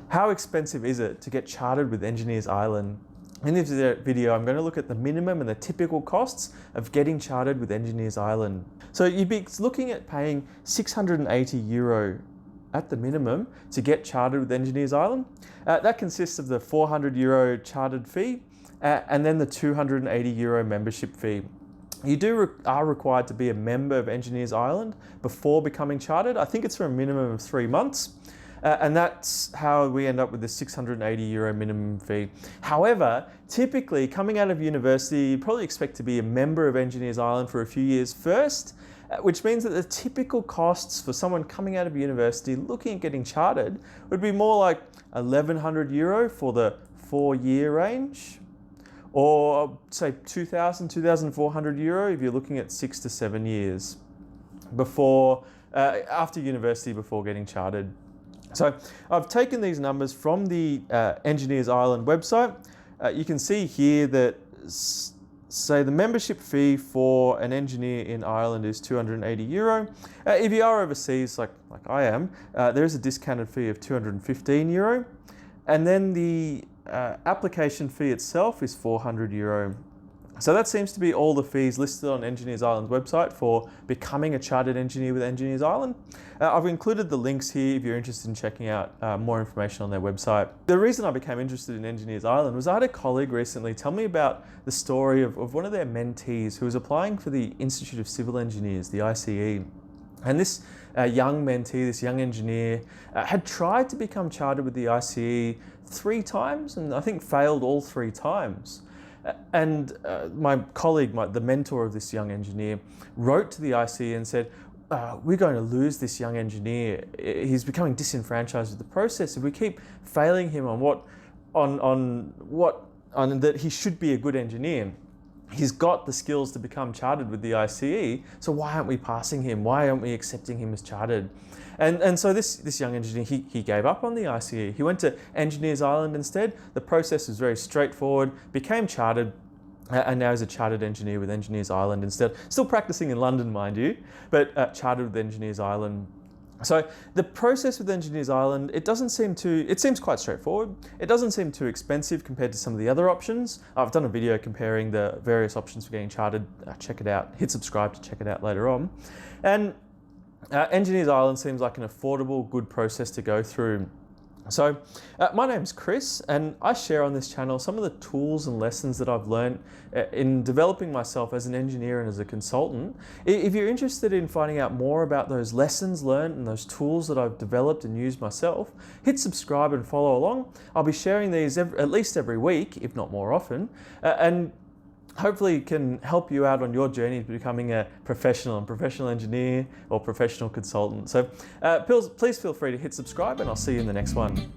How expensive is it to get chartered with Engineers Island? In this video, I'm going to look at the minimum and the typical costs of getting chartered with Engineers Island. So you'd be looking at paying €680 at the minimum to get chartered with Engineers Island. That consists of the €400 chartered fee and then the €280 membership fee. You are required to be a member of Engineers Island before becoming chartered. I think it's for a minimum of 3 months. And that's how we end up with the €680 minimum fee. However, typically coming out of university, you probably expect to be a member of Engineers Island for a few years first, which means that the typical costs for someone coming out of university looking at getting chartered would be more like €1,100 for the 4-year range, or say €2,000, €2,400 if you're looking at 6 to 7 years after university before getting chartered. So I've taken these numbers from the Engineers Island website. You can see here that say the membership fee for an engineer in Ireland is €280. If you are overseas, like I am, there is a discounted fee of €215. And then the application fee itself is €400. So that seems to be all the fees listed on Engineers Island's website for becoming a chartered engineer with Engineers Island. I've included the links here if you're interested in checking out more information on their website. The reason I became interested in Engineers Island was I had a colleague recently tell me about the story of one of their mentees who was applying for the Institute of Civil Engineers, the ICE. And this young mentee, this young engineer, had tried to become chartered with the ICE 3 times and I think failed all 3 times. And my colleague, the mentor of this young engineer, wrote to the ICE and said, we're going to lose this young engineer. He's becoming disenfranchised with the process. If we keep failing him on that he should be a good engineer. He's got the skills to become chartered with the ICE, so why aren't we passing him? Why aren't we accepting him as chartered? And so this young engineer, he gave up on the ICE. He went to Engineers Island instead. The process was very straightforward, became chartered, and now he's a chartered engineer with Engineers Island instead. Still practicing in London, mind you, but chartered with Engineers Island. So the process with Engineers Island, it seems quite straightforward. It doesn't seem too expensive compared to some of the other options. I've done a video comparing the various options for getting chartered. Check it out, hit subscribe to check it out later on. And Engineers Island seems like an affordable, good process to go through. So my name's Chris and I share on this channel some of the tools and lessons that I've learned in developing myself as an engineer and as a consultant. If you're interested in finding out more about those lessons learned and those tools that I've developed and used myself, hit subscribe and follow along. I'll be sharing these at least every week, if not more often, and hopefully can help you out on your journey to becoming a professional engineer or professional consultant. So please feel free to hit subscribe and I'll see you in the next one.